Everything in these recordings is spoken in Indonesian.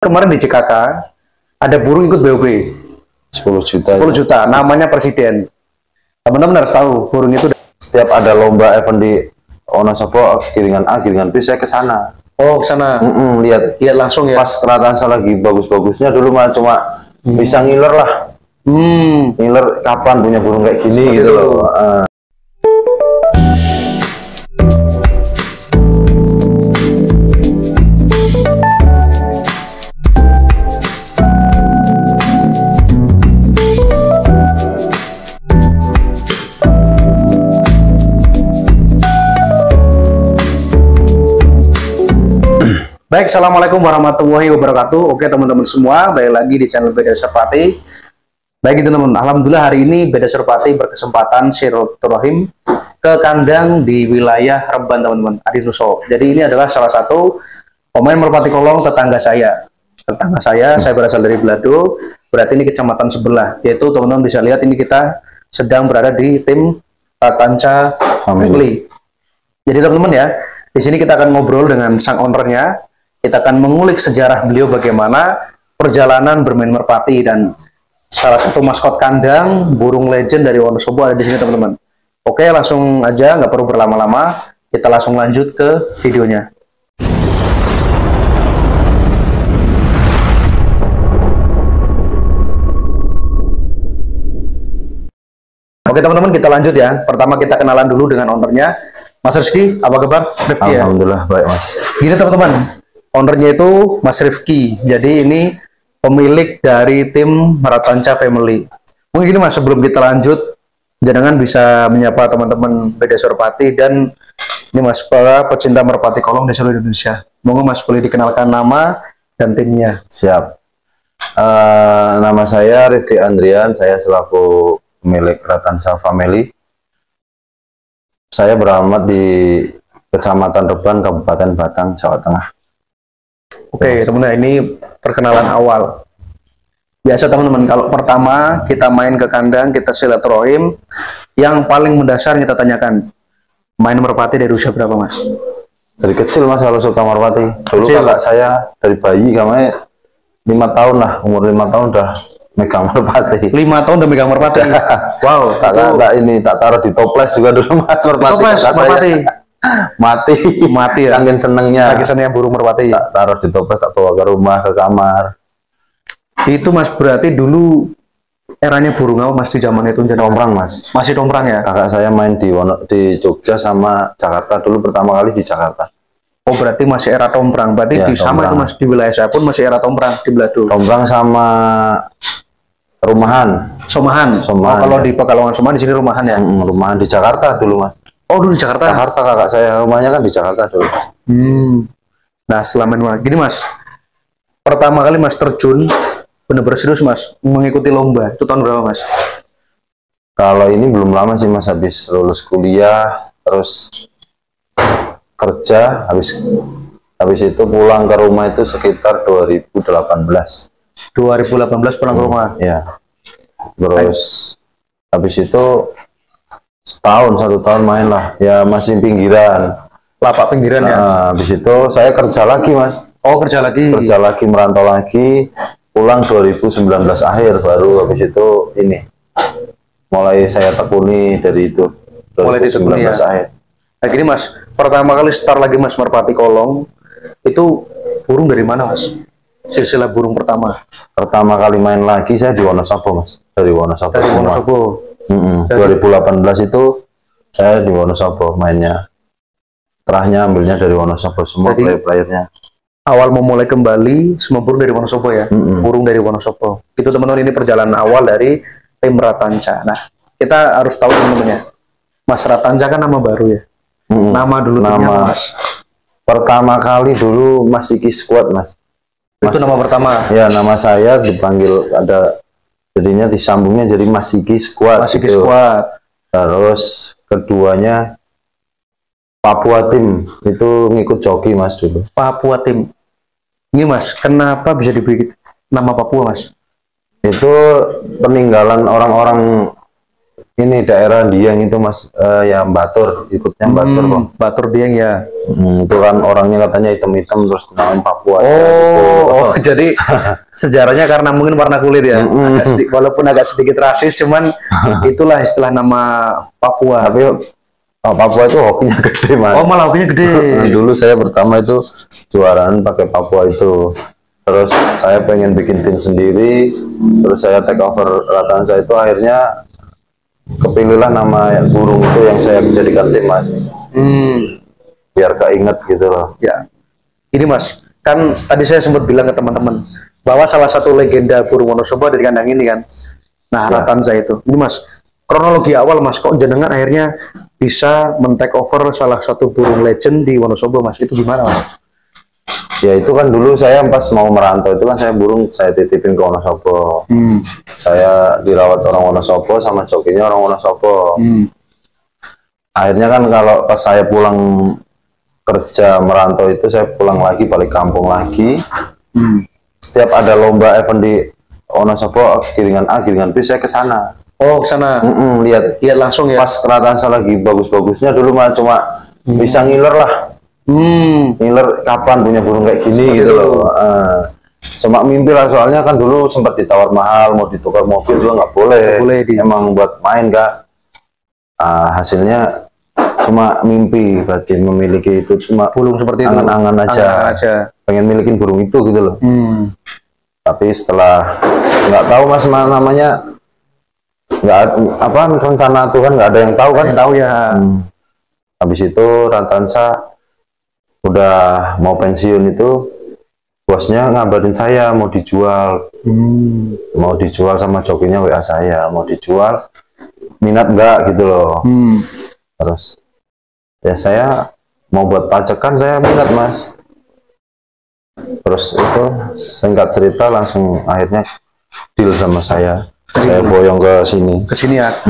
Kemarin di CKK ada burung ikut BOP 10 juta. 10 juta, namanya Presiden. Teman-teman harus tahu burung itu. Setiap ada lomba event di Wonosobo, giringan A, giringan B, saya ke sana. Oh, ke sana. Lihat Langsung ya. Pas kerataan saya lagi bagus-bagusnya dulu mah cuma bisa ngiler lah. Ngiler kapan punya burung kayak gini gitu loh. Baik, assalamualaikum warahmatullahi wabarakatuh. Oke teman-teman semua, balik lagi di channel Beda Serpati. Baik teman-teman, alhamdulillah hari ini Beda Serpati berkesempatan silaturahim ke kandang di wilayah Reban teman-teman, Adinuso. Jadi ini adalah salah satu pemain merpati kolong tetangga saya. Saya berasal dari Belado, berarti ini kecamatan sebelah. Yaitu teman-teman bisa lihat ini kita sedang berada di tim Tanca Family. Jadi teman-teman ya, di sini kita akan ngobrol dengan sang ownernya. Kita akan mengulik sejarah beliau bagaimana perjalanan bermain merpati dan salah satu maskot kandang burung legend dari Wonosobo ada di sini teman-teman. Oke, langsung aja, nggak perlu berlama-lama, kita langsung lanjut ke videonya. Oke teman-teman, kita lanjut ya. Pertama kita kenalan dulu dengan ownernya, Mas Rizky. Apa kabar? Rifki, ya? Alhamdulillah baik Mas. Gini teman-teman. Ownernya itu Mas Rifki. Jadi ini pemilik dari tim Tanca Family. Mungkin gini Mas, sebelum kita lanjut, jangan bisa menyapa teman-teman Beda Serpati dan ini Mas para pecinta merpati kolong di seluruh Indonesia. Monggo Mas boleh dikenalkan nama dan timnya. Siap. Nama saya Rifki Andrian, saya selaku pemilik Tanca Family. Saya beralamat di Kecamatan Reban, Kabupaten Batang, Jawa Tengah. Oke, teman-teman, ini perkenalan awal. Biasa teman-teman, kalau pertama kita main ke kandang, kita silaturahim, yang paling mendasar kita tanyakan, main merpati dari usia berapa Mas? Dari kecil Mas kalau suka merpati. Dulu kakak saya dari bayi, kami 5 tahun lah, umur 5 tahun udah megang merpati. 5 tahun udah megang merpati. Wow, tak taruh di toples juga dulu Mas merpati. Toples merpati. Mati ya. Saking senengnya burung merpati. Tak taruh di toples, tak bawa ke rumah, ke kamar. Itu Mas berarti dulu eranya burung apa Mas di zaman itu? Tomprang Mas. Masih tomprang ya? Kakak saya main di Jogja sama Jakarta dulu, pertama kali di Jakarta. Oh berarti masih era tomprang. Berarti ya, di sama itu Mas, di wilayah saya pun masih era tomprang di Belado. Tomprang sama rumahan. Somahan. Oh, kalau ya. di Pekalongan Somahan, di sini rumahan ya? Rumahan di Jakarta dulu Mas. Oh dulu di Jakarta? Jakarta, kakak saya rumahnya kan di Jakarta dulu. Nah setelah main gini Mas, pertama kali Mas terjun bener-bener serius Mas mengikuti lomba itu tahun berapa Mas? Kalau ini belum lama sih Mas, habis lulus kuliah terus kerja, habis itu pulang ke rumah itu sekitar 2018 pulang ke rumah ya. Terus habis itu satu tahun main lah ya, masih pinggiran, lapak pinggiran ya. Habis itu saya kerja lagi Mas. Oh kerja lagi merantau lagi, pulang 2019 akhir, baru habis itu ini mulai saya tekuni dari itu 2019 ya. Akhir. Nah gini Mas, pertama kali start lagi Mas merpati kolong itu burung dari mana Mas? Silsilah burung pertama kali main lagi saya di Wonosobo Mas, dari Wonosobo. 2018 itu saya di Wonosobo mainnya, terahnya ambilnya dari Wonosobo semua. Player-playernya awal memulai kembali semua burung dari Wonosobo ya. Burung dari Wonosobo itu teman-teman, ini perjalanan awal dari tim Tanca. Nah kita harus tahu teman-teman ya, Mas Tanca kan nama baru ya. Nama dulu timnya Mas pertama kali dulu Mas Iki Squad Mas. Itu nama pertama ya, nama saya dipanggil, ada jadinya disambungnya jadi Mas Iki Squad. Mas Iki Squad. Terus keduanya Papua Tim, itu ngikut joki Mas dulu. Papua Tim. Ini Mas, kenapa bisa dibikin nama Papua Mas? Itu peninggalan orang-orang Ini daerah Dieng itu Mas, yang Batur, ikutnya Batur Bang. Batur Dieng ya. Itu kan orangnya katanya hitam-hitam terus kenalin Papua. Oh, jadi sejarahnya karena mungkin warna kulit ya. Walaupun agak sedikit rasis, cuman itulah istilah nama Papua. Tapi Papua itu hokinya gede Mas. Oh, malah hokinya gede. Dulu saya pertama itu juaraan pakai Papua itu. Terus saya pengen bikin tim sendiri, terus saya take over Ratansa itu, akhirnya kepilihlah nama burung itu yang saya jadikan tim Mas. Biar keinget gitu loh. Ya, ini Mas, kan tadi saya sempat bilang ke teman-teman bahwa salah satu legenda burung Wonosobo dari kandang ini kan. Nah, Ratansa itu. Ini Mas, kronologi awal Mas, kok jenengan akhirnya bisa men-take over salah satu burung legend di Wonosobo Mas? Itu gimana Mas? Ya itu kan dulu saya pas mau merantau itu kan saya burung saya titipin ke Wonosobo. Saya dirawat orang Wonosobo sama jokinya orang Wonosobo. Akhirnya kan kalau pas saya pulang kerja merantau itu, saya pulang lagi balik kampung lagi. Setiap ada lomba event di Wonosobo, giringan A, giringan B, saya ke sana. Oh, ke sana. Lihat langsung ya. Pas Ratansa lagi bagus-bagusnya dulu mah cuma bisa ngiler lah. Ngiler kapan punya burung kayak gini gitu loh. Cuma mimpi lah, soalnya kan dulu sempat ditawar mahal mau ditukar mobil juga nggak boleh. Emang buat main Kak. Hasilnya cuma mimpi, berarti memiliki itu cuma burung seperti itu. Angan-angan aja. Pengen milikin burung itu gitu loh. Tapi setelah nggak tahu Mas namanya, nggak apa rencana Tuhan nggak ada yang tahu kan. Tahu ya. Habis itu Ratansa udah mau pensiun itu, bosnya ngabarin saya mau dijual. Mau dijual sama jokinya WA saya, mau dijual, minat enggak gitu loh. Terus ya saya mau buat pajakan, saya minat Mas. Terus itu singkat cerita langsung akhirnya deal sama saya boyong ke sini ya.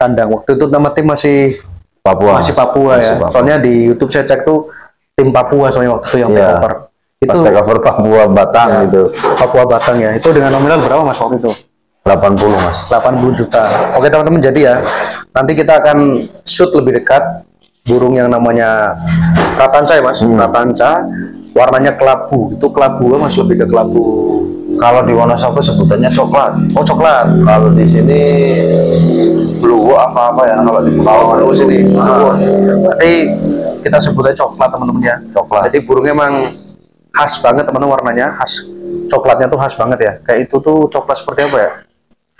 Kandang waktu itu nama tim masih Papua ya. Soalnya di YouTube saya cek tuh tim Papua soalnya waktu itu yang take over. Itu pas take over Papua Batang ya, gitu. Papua Batang ya. Itu dengan nominal berapa Mas waktu itu? 80 Mas. 80 juta. Oke teman-teman, jadi ya nanti kita akan shoot lebih dekat burung yang namanya Ratansa ya Mas. Ratansa warnanya kelabu. Itu kelabu Mas, lebih ke kelabu. Kalau di Wonosobo sebutannya coklat. Oh, coklat. Kalau di sini blue apa ya, kalau di Pekalongan sini. Berarti kita sebutnya coklat teman-teman ya. Coklat. Jadi burungnya emang khas banget teman-teman, warnanya khas. Coklatnya tuh khas banget ya. Kayak itu tuh coklat seperti apa ya?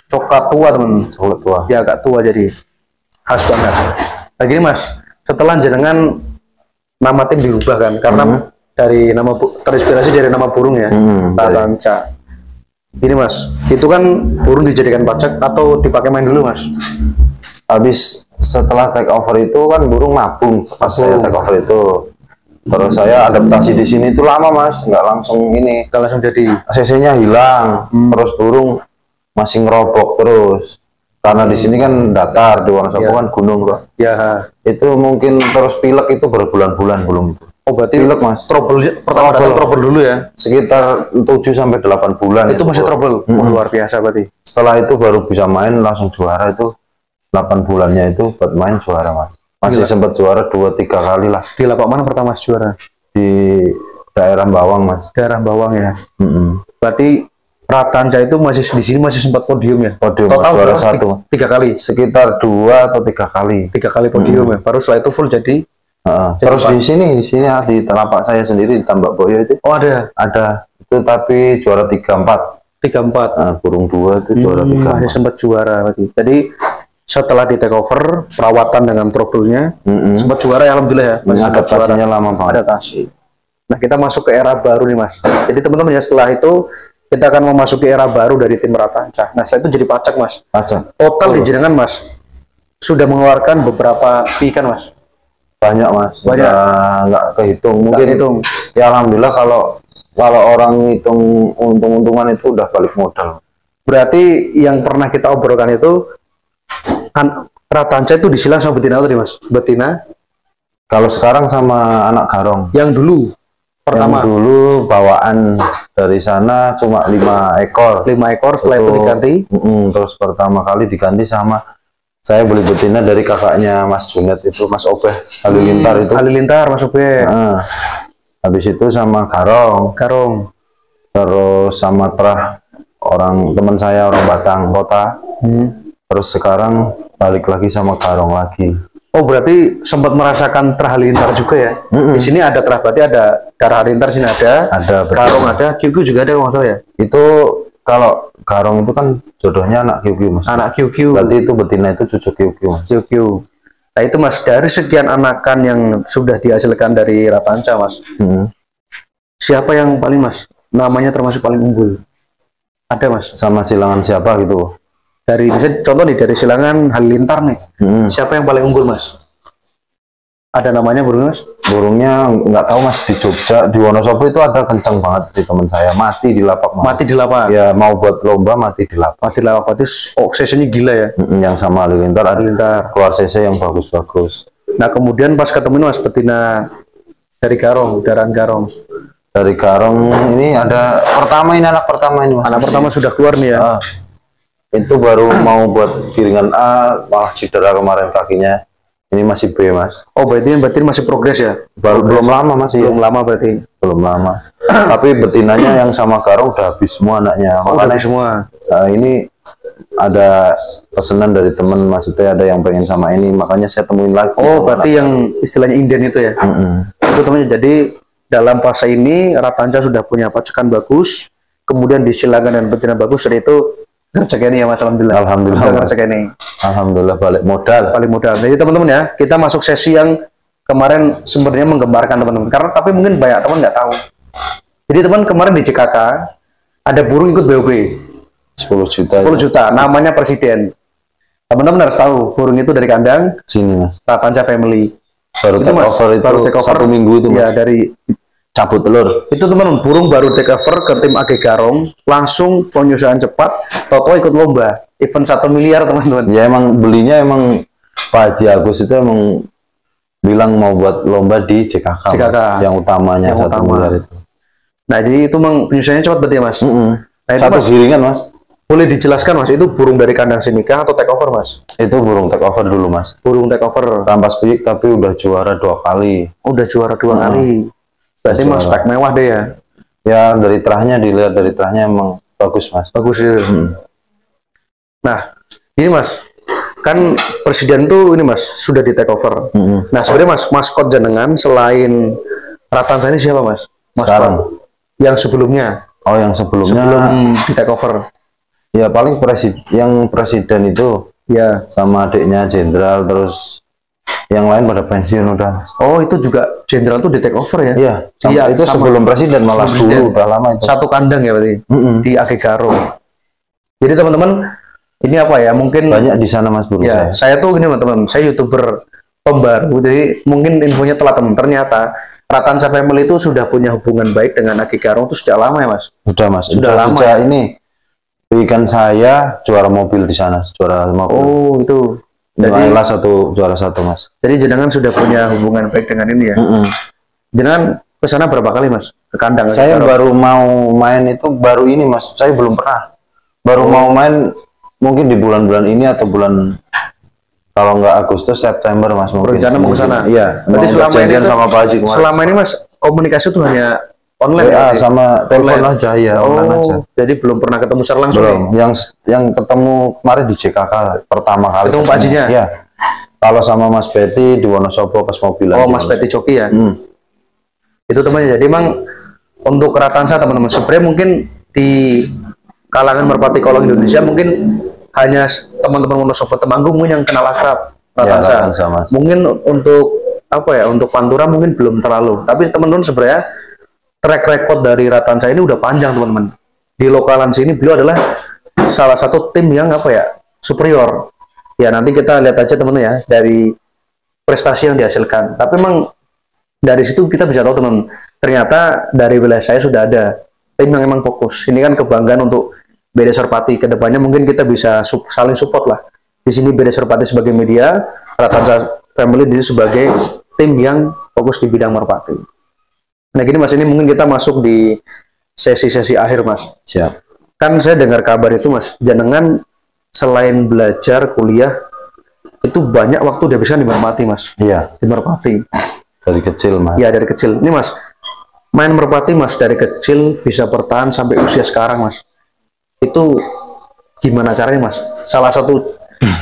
Coklat tua teman. Coklat tua. Ya agak tua, jadi khas banget. Nah gini Mas, setelah jenengan nama tim dirubah kan, karena dari nama terinspirasi dari nama burung ya, Ratansa. Gini Mas, itu kan burung dijadikan pajak atau dipakai main dulu Mas? Habis setelah take over itu kan burung mabung pas saya take over itu. Terus saya adaptasi di sini itu lama Mas, nggak langsung ini. Nggak langsung jadi. ACC-nya hilang, terus burung masih ngerobok terus. Karena di sini kan datar, di Wonosobo kan gunung kok. Ya. Itu mungkin terus pilek itu berbulan-bulan belum itu. Oh berarti pilek Mas. Pertama datang trouble dulu ya? Sekitar 7-8 bulan. Itu masih trouble? Luar biasa berarti. Setelah itu baru bisa main langsung juara, itu 8 bulannya itu buat main juara Mas. Masih sempat juara 2-3 kali lah. Di lapak mana pertama juara? Di daerah Bawang Mas. Daerah Bawang ya? Berarti Ratansa itu masih di sini masih sempat podium ya? Podium. Total juara 1. 3 kali? Sekitar 2 atau 3 kali. 3 kali podium ya? Baru setelah itu full jadi? Terus di sini di telapak saya sendiri di Tambak Boyo itu. Oh ada itu, tapi juara 3-4. Burung 2 itu juara 3. Masih sempat juara lagi. Jadi setelah di take over perawatan dengan trouble-nya sempat juara ya, alhamdulillah ya. Masih adaptasinya lama banget. Adaptasi. Nah kita masuk ke era baru nih Mas. Jadi teman-teman ya, setelah itu kita akan memasuki era baru dari tim Ratansa. Nah setelah itu jadi pajak Mas. Pajak. Total di jenengan Mas sudah mengeluarkan beberapa ikan Mas? Banyak Mas, nggak kehitung. Mungkin hitung. Ya alhamdulillah, kalau orang hitung untung-untungan itu udah balik modal. Berarti yang pernah kita obrolkan itu Ratansa itu disilang sama betina tadi Mas? Betina? Kalau sekarang sama anak garong. Yang dulu pertama? Yang dulu bawaan dari sana cuma 5 ekor. 5 ekor, setelah itu diganti? Terus pertama kali diganti sama Saya beli betina dari kakaknya Mas Junet itu, Mas Obeh Halilintar itu. Halilintar Mas Obeh. Habis itu sama Garong. Terus sama Trah, orang teman saya orang Batang Kota. Terus sekarang balik lagi sama Garong lagi. Oh, berarti sempat merasakan Trah Halilintar juga ya? Di sini ada Trah, berarti ada Darah Halilintar, sini ada. Garong ada, QQ juga ada kalau ya? Itu kalau Garong itu kan jodohnya anak QQ Mas. Anak QQ. Berarti itu betina itu cucu QQ Mas. QQ. Nah itu Mas, dari sekian anakan yang sudah dihasilkan dari Ratanca Mas, siapa yang paling Mas, namanya termasuk paling unggul? Ada Mas? Sama silangan siapa gitu? Dari misalnya contoh nih, dari silangan Halilintar nih, siapa yang paling unggul Mas? Ada namanya burung Mas? Burungnya nggak tahu Mas, di Jogja, di Wonosobo itu ada kenceng banget di teman saya, mati di lapak Mas. Mati di lapak? Ya mau buat lomba mati di lapak. Mati di lapak, berarti obsesinya gila ya? Yang sama Halilintar keluar CC yang bagus-bagus. Nah kemudian pas ketemu Mas betina dari Garong, Daran Garong. Dari Garong ini ada pertama, ini anak pertama ini Mas. Anak pertama sudah keluar nih ya? Itu baru mau buat giringan A, malah cedera kemarin kakinya. Ini masih B Mas. Oh berarti masih progres ya? Belum lama Mas. Belum lama berarti? Belum lama. Tapi betinanya yang sama Garong udah habis semua anaknya. Makanya semua. Ini ada pesanan dari temen, maksudnya ada yang pengen sama ini, makanya saya temuin lagi. Oh berarti yang istilahnya inden itu ya? Itu temennya. Jadi dalam fase ini Ratanca sudah punya pacukan bagus, kemudian di silangan dan betina bagus, dan itu rezeki ini ya Mas. Alhamdulillah rezeki ini. Alhamdulillah balik modal. Jadi teman-teman ya, kita masuk sesi yang kemarin sebenarnya menggembarkan teman-teman, karena tapi mungkin banyak teman nggak tahu. Jadi teman kemarin di CKK ada burung ikut BOB 10 juta, namanya Presiden. Teman-teman harus tahu burung itu dari kandang sini Mas, Ratanca Family. Baru take over 1 minggu itu Mas. Ya dari cabut telur itu teman-teman, burung baru take over ke tim AG Garong, langsung penyusuan cepat, toto ikut lomba event 1 miliar teman-teman. Ya emang belinya emang Pak Haji Agus itu emang bilang mau buat lomba di CKK. Yang utamanya yang 1 miliar itu. Nah jadi itu memang penyusuannya cepat berarti ya Mas. Nah, itu 1 giringan Mas. Boleh dijelaskan Mas, itu burung dari kandang sinikah atau take over Mas? Itu burung take over dulu Mas. Burung take over. Rampas piyik tapi udah juara 2 kali. Udah juara 2 kali. Berarti Mas spek mewah deh ya? Ya dari terahnya, dilihat dari terahnya emang bagus Mas. Bagus ya. Nah ini Mas, kan Presiden tuh ini Mas sudah di take over. Nah sebenarnya Mas, maskot jenengan selain Ratanca ini siapa Mas? Sekarang? Yang sebelumnya? Oh yang sebelumnya? Sebelum di take over? Ya paling presiden itu ya sama adiknya jenderal, terus yang lain pada pensiun udah. Oh itu juga jenderal tuh di take over ya? Iya itu sama, sebelum presiden malah dulu udah lama itu. 1 kandang ya berarti di AG Garong. Jadi teman-teman ini apa ya, mungkin banyak di sana Mas burung. Ya saya tuh gini teman-teman, saya YouTuber pembaru, jadi mungkin infonya telat teman. Ternyata Ratanca Family itu sudah punya hubungan baik dengan AG Garong itu sejak lama ya Mas? Sudah Mas, sudah lama sejak ini ikan saya juara mobil di sana, juara mobil. Oh itu. Jadi juara 1 Mas. Jadi jenengan sudah punya hubungan baik dengan ini ya. Jenengan ke sana berapa kali Mas? Ke kandang? Saya baru mau main itu baru ini Mas. Saya belum pernah. Baru mau main mungkin di bulan-bulan ini atau bulan, kalau nggak Agustus September Mas. Rencana mau ke sana. Iya. Berarti selama ini sama Pak Haji kemarin. Selama ini Mas komunikasi tuh hanya online ya, sama telepon aja ya, online aja. Jadi belum pernah ketemu secara langsung. Belum. Yang ketemu kemarin di CKK pertama kali. Ketemu Pak Hajinya? Iya. Kalau sama Mas Betty di Wonosobo pas mobilan. Oh, Mas Betty Coki ya. Itu temannya. Jadi emang untuk Ratanca teman-teman, sebenarnya mungkin di kalangan merpati kolong Indonesia mungkin hanya teman-teman Wonosobo Temanggung yang kenal akrab Ratanca. Ya, mungkin untuk apa ya, untuk Pantura mungkin belum terlalu. Tapi teman-teman sebenarnya track record dari Ratanca ini udah panjang teman-teman. Di lokalan sini beliau adalah salah satu tim yang apa ya, superior. Ya nanti kita lihat aja teman-teman ya dari prestasi yang dihasilkan. Tapi memang dari situ kita bisa tahu teman, ternyata dari wilayah saya sudah ada tim yang memang fokus. Ini kan kebanggaan untuk BD Serpati. Kedepannya mungkin kita bisa saling support lah. Di sini BD Serpati sebagai media, Ratanca Family ini sebagai tim yang fokus di bidang merpati. Nah gini Mas, ini mungkin kita masuk di sesi-sesi akhir Mas. Siap. Kan saya dengar kabar itu Mas, jenengan selain belajar kuliah itu banyak waktu dihabiskan di merpati, Mas. Iya. Di merpati. Dari kecil, Mas. Iya, dari kecil. Ini, Mas, main merpati, Mas, dari kecil bisa bertahan sampai usia sekarang, Mas. Itu gimana caranya, Mas? Salah satu,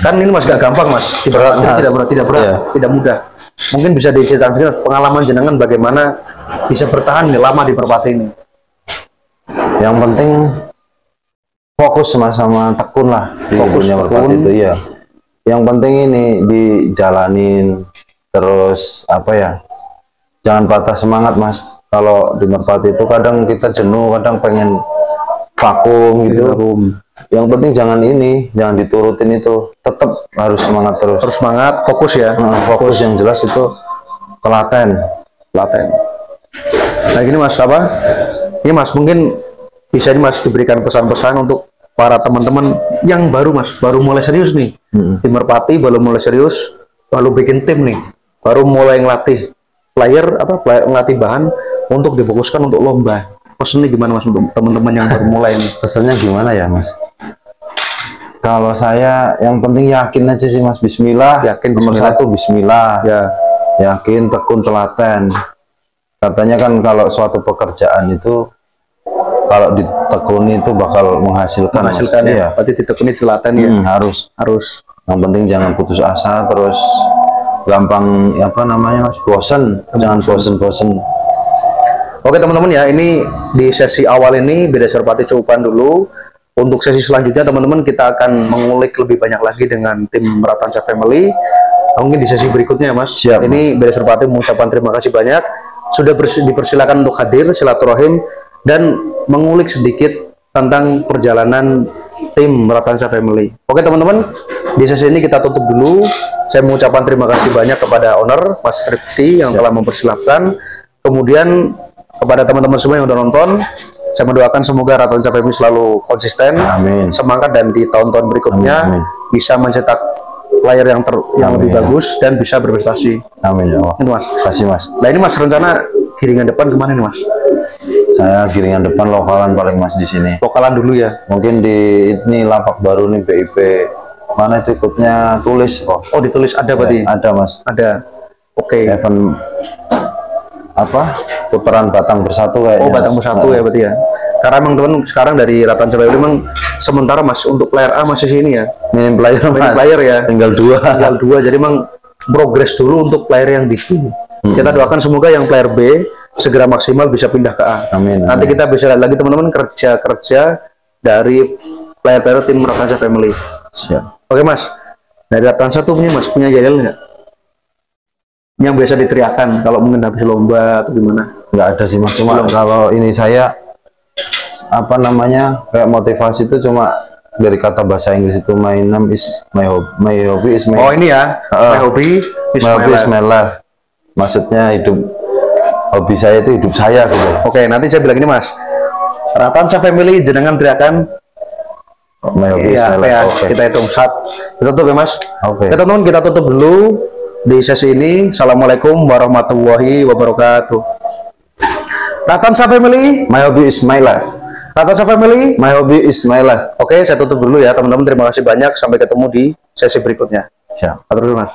kan ini Mas gak gampang, Mas. Tidak berat, iya. Tidak mudah. Mungkin bisa diceritakan pengalaman jenengan bagaimana bisa bertahan lama di merpati ini. Yang penting fokus, Mas, sama tekun lah di dunia merpati itu, iya. Yang penting ini dijalanin terus, apa ya, jangan patah semangat, Mas. Kalau di merpati itu kadang kita jenuh, kadang pengen vakum gitu. Yang penting jangan diturutin itu, tetap harus semangat terus. Terus semangat, fokus ya. Fokus yang jelas itu telaten. Nah gini, Mas, apa? Ini, Mas, mungkin bisa ini, Mas, diberikan pesan-pesan untuk para teman-teman yang baru, Mas, baru mulai serius nih di merpati, baru mulai serius, baru bikin tim nih, baru mulai ngelatih ngelatih bahan untuk difokuskan untuk lomba. Pesannya gimana, Mas, untuk teman-teman yang baru mulai nih? Pesannya gimana ya, Mas? Kalau saya yang penting yakin aja sih, Mas. Bismillah. Nomor satu bismillah. Ya. Yakin, tekun, telaten. Katanya kan kalau suatu pekerjaan itu kalau ditekuni itu bakal menghasilkan ya. Berarti ditekuni, telaten ya. Harus. Yang penting jangan putus asa, terus gampang Mas, bosen. Jangan bosen. Oke teman-teman ya, ini di sesi awal ini Beda Serpati cukupan dulu. Untuk sesi selanjutnya teman-teman kita akan mengulik lebih banyak lagi dengan tim Ratansa Family. Mungkin di sesi berikutnya, Mas. Siap, ini Beda Serpati mengucapkan terima kasih banyak sudah dipersilakan untuk hadir silaturahim dan mengulik sedikit tentang perjalanan tim Ratansa Family. Oke teman-teman, di sesi ini kita tutup dulu. Saya mengucapkan terima kasih banyak kepada owner Mas Rifki yang telah mempersilahkan. Kemudian kepada teman-teman semua yang udah nonton, saya mendoakan semoga Ratansa Family selalu konsisten, semangat, dan di tahun-tahun berikutnya bisa mencetak player yang lebih bagus dan bisa berprestasi. Amin ya Allah. Itu, Mas. Kasih, Mas. Nah ini, Mas, rencana giringan depan kemana nih, Mas? Saya giringan depan lokalan paling, Mas, di sini. Lokalan dulu ya. Mungkin di ini lapak baru nih, BIP. Mana itu ikutnya tulis kok. Oh, ditulis ada berarti. Ya, ada, Mas. Ada. Oke. Event putaran Batang Bersatu kayaknya. Oh, Batang Bersatu ya berarti ya. Karena memang teman sekarang dari Ratansa Family memang sementara, Mas, untuk player A masih sini ya. Minim player ya. Tinggal dua. Jadi memang progres dulu untuk player yang di B. Kita doakan semoga yang player B segera maksimal bisa pindah ke A. Amin. Nanti kita bisa lihat lagi teman-teman kerja dari player-player tim Ratansa Family. Siap. Oke, Mas. Dari Ratansa tuh Mas punya yel nggak? Yang biasa diteriakan kalau mungkin habis lomba atau gimana? Nggak ada sih, Mas. Cuma kalau ini saya kayak motivasi itu cuma dari kata bahasa Inggris itu my hobby is my oh ini ya, my hobby is my life. Maksudnya hobi saya itu hidup saya gitu. Oke, nanti saya bilang ini, Mas, Ratansa Family jenengan teriakan my hobby is my life. Okay. Kita hitung kita tutup ya, Mas. Oke. Teman-teman, kita tutup dulu di sesi ini. Assalamualaikum warahmatullahi wabarakatuh. Ratansa Family, my hobby is my life. Ratansa Family, my hobby is my life. Oke, saya tutup dulu ya teman-teman. Terima kasih banyak. Sampai ketemu di sesi berikutnya. Siap. Terus, Mas.